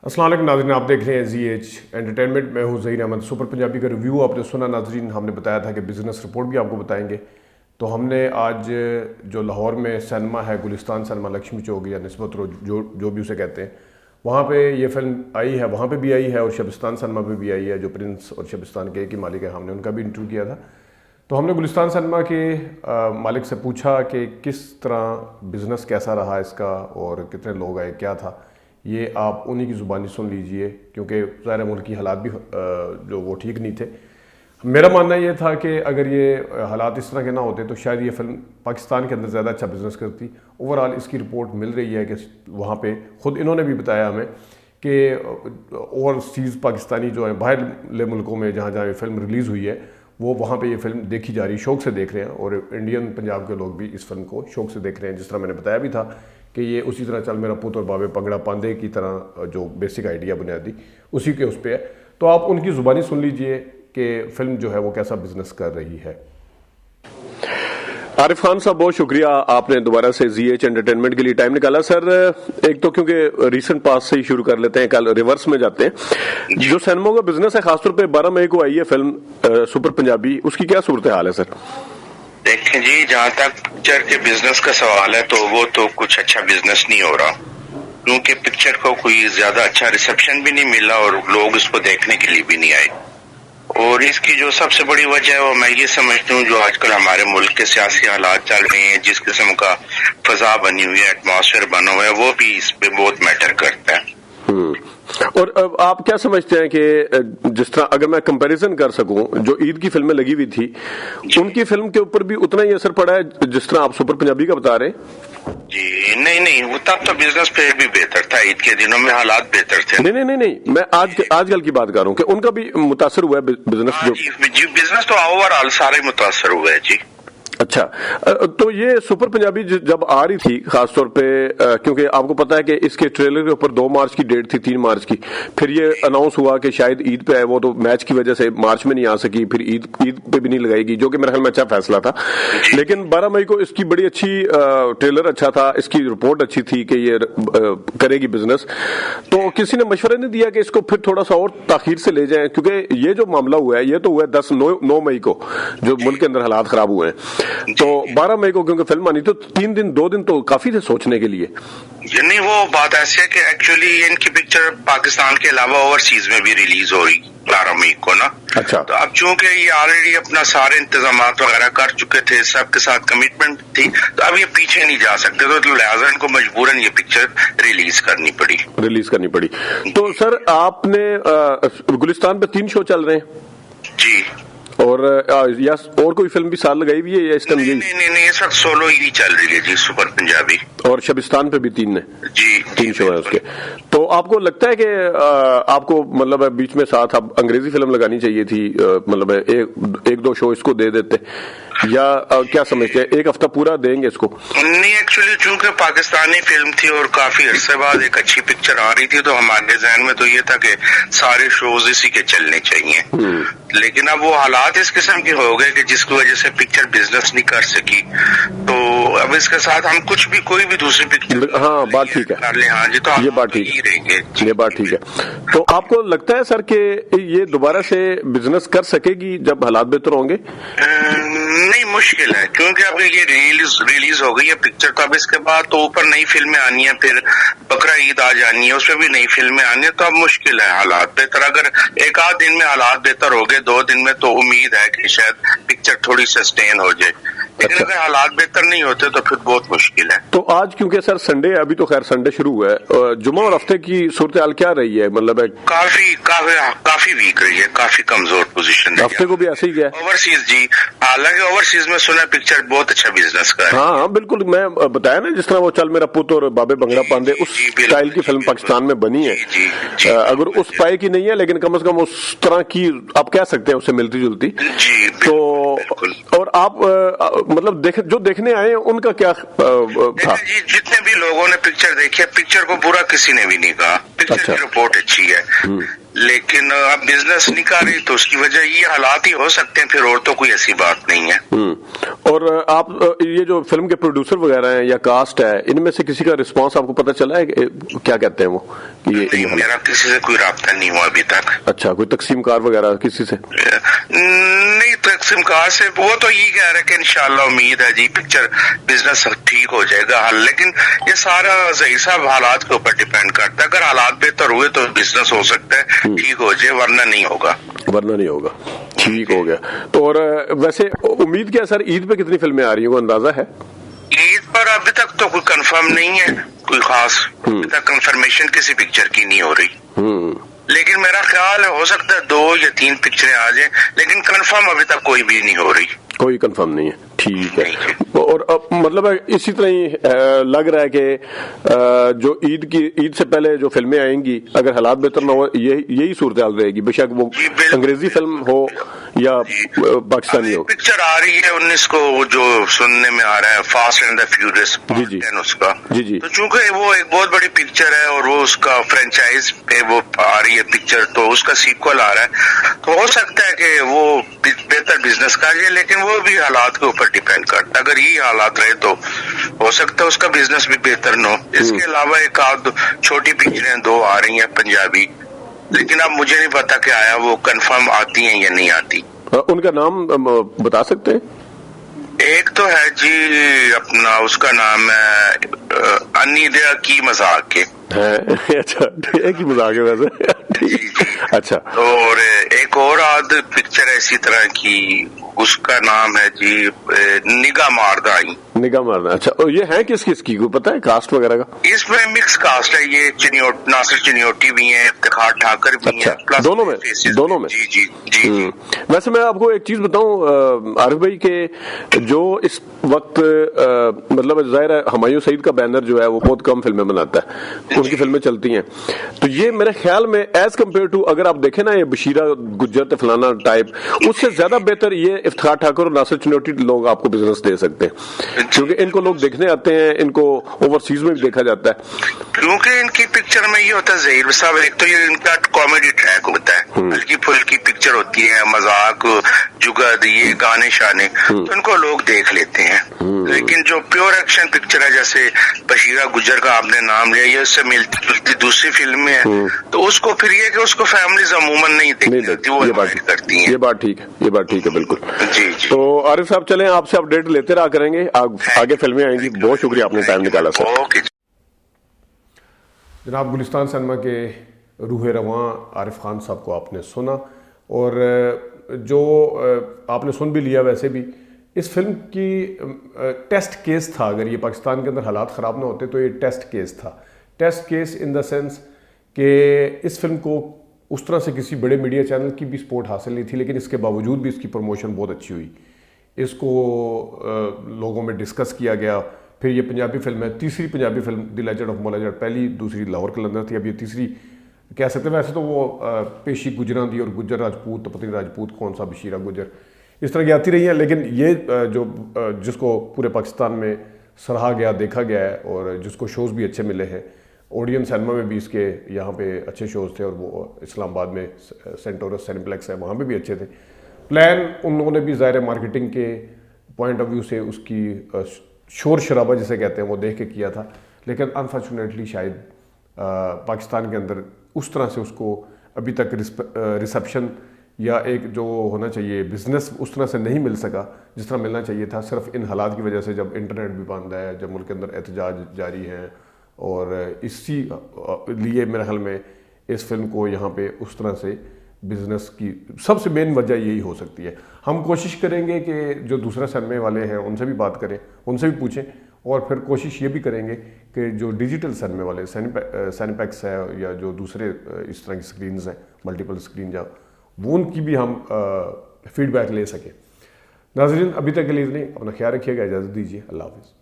السلام علیکم ناظرین، آپ دیکھ رہے ہیں زی ایچ انٹرٹینمنٹ. میں ہوں ظہیر احمد. سپر پنجابی کا ریویو آپ نے سنا ناظرین. ہم نے بتایا تھا کہ بزنس رپورٹ بھی آپ کو بتائیں گے. تو ہم نے آج جو لاہور میں سینما ہے، گلستان سینما لکشمی چوک یا نسبت روڈ جو بھی اسے کہتے ہیں، وہاں پہ یہ فلم آئی ہے. وہاں پہ بھی آئی ہے اور شبستان سینما پہ بھی آئی ہے. جو پرنس اور شبستان کے ایک ہی مالک ہیں، ہم نے ان کا بھی انٹرویو کیا تھا. تو ہم نے گلستان سینما کے مالک سے پوچھا کہ کس طرح بزنس کیسا رہا اس کا اور کتنے لوگ آئے، کیا تھا. یہ آپ انہی کی زبانی سن لیجئے، کیونکہ ظاہر ملک کی حالات بھی جو وہ ٹھیک نہیں تھے. میرا ماننا یہ تھا کہ اگر یہ حالات اس طرح کے نہ ہوتے تو شاید یہ فلم پاکستان کے اندر زیادہ اچھا بزنس کرتی. اوورآل اس کی رپورٹ مل رہی ہے کہ وہاں پہ خود انہوں نے بھی بتایا ہمیں کہ اوورسیز پاکستانی جو ہیں باہر ملکوں میں جہاں جہاں یہ فلم ریلیز ہوئی ہے، وہ وہاں پہ یہ فلم دیکھی جا رہی، شوق سے دیکھ رہے ہیں. اور انڈین پنجاب کے لوگ بھی اس فلم کو شوق سے دیکھ رہے ہیں. جس طرح میں نے بتایا بھی تھا کہ یہ اسی طرح چل میرا پوت اور بابے پنگڑا پاندے کی طرح جو بیسک آئیڈیا بنیادی اسی کے اس پہ ہے. تو آپ ان کی زبانی سن لیجئے کہ فلم جو ہے وہ کیسا بزنس کر رہی ہے. عارف خان صاحب، بہت شکریہ آپ نے دوبارہ سے زی ایچ انٹرٹینمنٹ کے لیے ٹائم نکالا. سر، ایک تو کیونکہ ریسنٹ پاس سے ہی شروع کر لیتے ہیں، کل ریورس میں جاتے ہیں. جو سینموں کا بزنس ہے، خاص طور پہ 12 مئی کو آئی ہے فلم سپر پنجابی، اس کی کیا صورتحال ہے سر؟ دیکھیں جی، جہاں تک پکچر کے بزنس کا سوال ہے تو وہ تو کچھ اچھا بزنس نہیں ہو رہا، کیونکہ پکچر کو کوئی زیادہ اچھا ریسپشن بھی نہیں ملا اور لوگ اس کو دیکھنے کے لیے بھی نہیں آئے. اور اس کی جو سب سے بڑی وجہ ہے وہ میں یہ سمجھتا ہوں، جو آج کل ہمارے ملک کے سیاسی حالات چل رہے ہیں، جس قسم کا فضا بنی ہوئی ہے، ایٹماسفیئر بنا ہوا ہے، وہ بھی اس پہ بہت میٹر کرتا ہے. اور آپ کیا سمجھتے ہیں کہ جس طرح اگر میں کمپیریزن کر سکوں، جو عید کی فلمیں لگی ہوئی تھی ان کی فلم کے اوپر بھی اتنا ہی اثر پڑا ہے جس طرح آپ سپر پنجابی کا بتا رہے ہیں؟ جی نہیں، وہ تب تو بزنس پھر بھی بہتر تھا، عید کے دنوں میں حالات بہتر تھے. نہیں، میں آج کل کی بات کر رہا ہوں کہ ان کا بھی متاثر ہوا ہے بزنس. جی بزنس تو اوور آل سارے متاثر ہوئے ہیں. جی اچھا، تو یہ سپر پنجابی جب آ رہی تھی، خاص طور پہ کیونکہ آپ کو پتا ہے کہ اس کے ٹریلر کے اوپر 2 مارچ کی ڈیٹ تھی، 3 مارچ کی، پھر یہ اناؤنس ہوا کہ شاید عید پہ ہے، وہ تو میچ کی وجہ سے مارچ میں نہیں آ سکی، پھر عید پہ بھی نہیں لگائے گی، جو کہ میرے خیال میں اچھا فیصلہ تھا. لیکن 12 مئی کو اس کی بڑی اچھی ٹریلر اچھا تھا، اس کی رپورٹ اچھی تھی کہ یہ کرے گی بزنس. تو کسی نے مشورہ نہیں دیا کہ اس کو پھر تھوڑا سا اور تاخیر سے لے جائیں، کیونکہ یہ جو معاملہ ہوا ہے یہ تو ہوا ہے 9 مئی کو، جو ملک کے اندر حالات خراب ہوئے ہیں. تو 12 مئی کو کیونکہ فلم آنی تو 2 دن تو کافی تھے سوچنے کے لیے. نہیں، وہ بات ایسی ہے کہ ایکچولی ان کی پکچر پاکستان کے علاوہ اوورسیز میں بھی ریلیز ہو رہی 12 مئی کو نا. اچھا، تو اب چونکہ یہ آلریڈی اپنا سارے انتظامات وغیرہ کر چکے تھے، سب کے ساتھ کمٹمنٹ تھی، تو اب یہ پیچھے نہیں جا سکتے، تو لہٰذا ان کو مجبوراً یہ پکچر ریلیز کرنی پڑی. تو سر، آپ نے گلستان پہ 3 شو چل رہے ہیں جی، اور کوئی فلم بھی سال لگائی ہوئی ہے یا اس ٹائم یہی؟ نہیں، اس وقت سولو ہی چل رہی ہے جی، سپر پنجابی. اور شبستان پہ بھی 3 جی شو ہیں اس کے. تو آپ کو لگتا ہے کہ آپ کو مطلب بیچ میں ساتھ اب انگریزی فلم لگانی چاہیے تھی، مطلب 1-2 شو اس کو دے دیتے، یا کیا سمجھتے ہیں 1 ہفتہ پورا دیں گے اس کو؟ نہیں، ایکچولی چونکہ پاکستانی فلم تھی اور کافی عرصے بعد ایک اچھی پکچر آ رہی تھی، تو ہمارے ذہن میں تو یہ تھا کہ سارے شوز اسی کے چلنے چاہیے. لیکن اب وہ حالات اس قسم کے ہو گئے کہ جس کی وجہ سے پکچر بزنس نہیں کر سکی، تو اب اس کے ساتھ ہم کوئی بھی دوسری پکچر ہاں بات ٹھیک ہے، کر لیں. ہاں جی، تو یہ بات ٹھیک ہے، رہیں گے. یہ بات ٹھیک ہے. تو آپ کو لگتا ہے سر کہ یہ دوبارہ سے بزنس کر سکے گی جب حالات بہتر ہوں گے؟ نہیں، مشکل ہے، کیونکہ اب یہ ریلیز ہو گئی ہے پکچر، تو اب اس کے بعد تو اوپر نئی فلمیں آنی ہیں، پھر بقرہ عید آ جانی ہے، اس میں بھی نئی فلمیں آنی ہیں، تو اب مشکل ہے حالات بہتر. اگر 1-8 دن میں حالات بہتر ہو گئے، 2 دن میں، تو امید ہے کہ شاید پکچر تھوڑی سسٹین ہو جائے. لیکن اگر حالات بہتر نہیں ہوتے تو پھر بہت مشکل ہے. تو آج کیونکہ سر سنڈے، ابھی تو خیر سنڈے شروع ہوا ہے، جمعہ اور ہفتے کی صورتحال کیا رہی ہے؟ مطلب کافی ویک رہی ہے، کافی کمزور پوزیشن. ہفتے کو بھی ایسے ہی گیا اوورسیز. جی، حالانکہ اوورسیز میں سنا پکچر بہت اچھا بزنس کا ہے. ہاں بالکل، میں بتایا نا جس طرح وہ چل میرا پوت اور بابے بنگڑا پاندے اس اسٹائل کی فلم پاکستان میں بنی ہے. اگر اس پائے کی نہیں ہے لیکن کم از کم اس طرح کی آپ کہہ سکتے ہیں، اسے ملتی جلتی. جی تو اور آپ مطلب جو دیکھنے آئے ہیں ان کا کیا تھا؟ جی، جتنے بھی لوگوں نے پکچر دیکھی ہے، پکچر کو برا کسی نے بھی نہیں کہا. پکچر کی رپورٹ اچھی ہے، لیکن اب بزنس نہیں کر رہی تو اس کی وجہ یہ حالات ہی ہو سکتے ہیں، پھر اور تو کوئی ایسی بات نہیں ہے۔ اور آپ یہ جو فلم کے پروڈیوسر وغیرہ ہیں یا کاسٹ ہے، ان میں سے کسی کا رسپانس آپ کو پتہ چلا ہے کہ کیا کہتے ہیں وہ؟ نہیں، میرا کسی سے کوئی رابطہ نہیں ہوا ابھی تک۔ اچھا، کوئی تقسیم کار وغیرہ کسی سے؟ نہیں، تقسیم کار سے وہ تو یہ کہہ رہے کہ انشاءاللہ امید ہے جی پکچر بزنس ٹھیک ہو جائے گا، لیکن یہ سارا ظہیر صاحب حالات کے اوپر ڈیپینڈ کرتا ہے۔ اگر حالات بہتر ہوئے تو بزنس ہو سکتا ہے ٹھیک ہو جائے، ورنہ نہیں ہوگا۔ ٹھیک ہو گیا تو۔ اور ویسے امید کیا سر، عید پہ کتنی فلمیں آ رہی ہیں، وہ اندازہ ہے؟ عید پر ابھی تک تو کوئی کنفرم نہیں ہے، کوئی خاص ابھی تک کنفرمیشن کسی پکچر کی نہیں ہو رہی، لیکن میرا خیال ہے ہو سکتا ہے 2 یا 3 پکچریں آ جائیں، لیکن کنفرم ابھی تک کوئی بھی نہیں ہو رہی۔ کوئی کنفرم نہیں ہے، ٹھیک ہے۔ اور اب مطلب اسی طرح ہی لگ رہا ہے کہ جو عید سے پہلے جو فلمیں آئیں گی، اگر حالات بہتر نہ ہو یہی صورتحال رہے گی، بے شک وہ انگریزی فلم ہو یا پاکستانی ہو۔ پکچر آ رہی ہے 19 کو جو سننے میں آ رہا ہے، fast and the furious part 10 اس کا، تو چونکہ وہ ایک بہت بڑی پکچر ہے اور وہ اس کا فرینچائز پہ وہ آ رہی ہے پکچر، تو اس کا سیکول آ رہا ہے، تو ہو سکتا ہے کہ وہ بہتر بزنس کر جائے، لیکن وہ بھی حالات کے اوپر ڈیپینڈ کرتا ہے۔ اگر یہ حالات رہے تو ہو سکتا ہے اس کا بزنس بھی بہتر نہ ہو۔ اس کے علاوہ ایک آدھ چھوٹی پکچریں 2 آ رہی ہیں پنجابی، لیکن اب مجھے نہیں پتا کہ آیا وہ کنفرم آتی ہیں یا نہیں آتی۔ ان کا نام بتا سکتے ہیں؟ ایک تو ہے جی اپنا، اس کا نام ہے انیدیا کی مذاق کے۔ اچھا، ایک ہی مذاق ہے ویسے۔ اچھا، اور ایک اور آدھ پکچر ہے اسی طرح کی، اس کا نام ہے جی نگاہ ماردہ آئی۔ نگاہ مارنا، اچھا۔ اور یہ ہے کس کی کو پتہ ہے کاسٹ وغیرہ کا؟ اس میں مکس کاسٹ ہے، یہ ناصر چنیوٹی بھی ہیں، افتخار ٹھاکر بھی ہیں، دونوں میں۔ جی۔ ویسے میں آپ کو ایک چیز بتاؤں عارف بھائی، کہ جو اس وقت مطلب ظاہر ہے ہمایوں سعید کا بینر جو ہے وہ بہت کم فلمیں بناتا ہے، ان کی فلمیں چلتی ہیں، تو یہ میرے خیال میں ایز کمپیئر ٹو اگر آپ دیکھیں نا یہ بشیرہ گجر فلانا ٹائپ، اس سے زیادہ بہتر یہ افتخار ٹھاکر اور ناصر چنیوٹی لوگ آپ کو بزنس دے سکتے ہیں، کیونکہ ان کو لوگ دیکھنے آتے ہیں، ان کو اوورسیز میں بھی دیکھا جاتا ہے۔ کیونکہ ان کی پکچر میں یہ ہوتا ہے ظہیر صاحب، ایک تو یہ ان کا کامیڈی ٹریک ہوتا ہے، ہلکی پھلکی پکچر ہوتی ہے، مذاق جگد، یہ گانے شانے، تو ان کو لوگ دیکھ لیتے ہیں۔ لیکن جو پیور ایکشن پکچر ہے، جیسے بشیرہ گجر کا آپ نے نام لیا، یہ اس سے ملتی جلتی دوسری فلمیں ہیں، تو اس کو پھر یہ کہ اس کو فیملیز عموماً نہیں دیکھتی، وہ کرتی ہیں۔ یہ بات ٹھیک ہے بالکل۔ جی۔ تو عارف صاحب چلیں آپ سے اپڈیٹ لیتے رہا کریں گے، آگے فلمیں آئیں گی۔ بہت شکریہ آپ نے ٹائم نکالا سر۔ اوکے جناب، گلستان سینما کے روح رواں عارف خان صاحب کو آپ نے سنا، اور جو آپ نے سن بھی لیا، ویسے بھی اس فلم کی ٹیسٹ کیس تھا، اگر یہ پاکستان کے اندر حالات خراب نہ ہوتے تو یہ ٹیسٹ کیس تھا۔ Test case in the sense کہ اس فلم کو اس طرح سے کسی بڑے میڈیا چینل کی بھی سپورٹ حاصل نہیں تھی، لیکن اس کے باوجود بھی اس کی پروموشن بہت اچھی ہوئی، اس کو لوگوں میں ڈسکس کیا گیا۔ پھر یہ پنجابی فلم ہے، تیسری Punjabi film the legend of مولا جٹ، پہلی دوسری لاہور قلندر تھی، اب یہ تیسری کہہ سکتے ہیں۔ ویسے تو وہ پیشی گجراں دی اور گجر راجپوت، تو پتہ نہیں راجپوت کون سا، بشیرہ گجر، اس طرح کی آتی رہی ہیں، لیکن یہ جو جس کو پورے پاکستان میں سراہا گیا، دیکھا گیا ہے، اور جس کو شوز بھی اچھے ملے ہیں، اوڈین سینما میں بھی اس کے یہاں پہ اچھے شوز تھے، اور وہ اسلام آباد میں سینٹورس سینپلیکس ہے وہاں پہ بھی اچھے تھے۔ پلان انہوں نے بھی ظاہر مارکیٹنگ کے پوائنٹ آف ویو سے اس کی شور شرابہ جسے کہتے ہیں وہ دیکھ کے کیا تھا، لیکن انفارچونیٹلی شاید پاکستان کے اندر اس طرح سے اس کو ابھی تک ریسپشن یا ایک جو ہونا چاہیے بزنس اس طرح سے نہیں مل سکا جس طرح ملنا چاہیے تھا، صرف ان حالات کی وجہ سے، جب انٹرنیٹ بھی بند ہے، جب ملک کے اندر احتجاج جاری ہیں، اور اسی لیے میرے خیال میں اس فلم کو یہاں پہ اس طرح سے بزنس کی سب سے مین وجہ یہی ہو سکتی ہے۔ ہم کوشش کریں گے کہ جو دوسرا سینمے والے ہیں ان سے بھی بات کریں، ان سے بھی پوچھیں، اور پھر کوشش یہ بھی کریں گے کہ جو ڈیجیٹل سینمے والے سینیپیکس ہے یا جو دوسرے اس طرح کی سکرینز ہیں، ملٹیپل اسکرین جا، وہ ان کی بھی ہم فیڈ بیک لے سکیں۔ ناظرین، ابھی تک کے لیے اتنے، اپنا خیال رکھیے گا، اجازت دیجیے، اللہ حافظ۔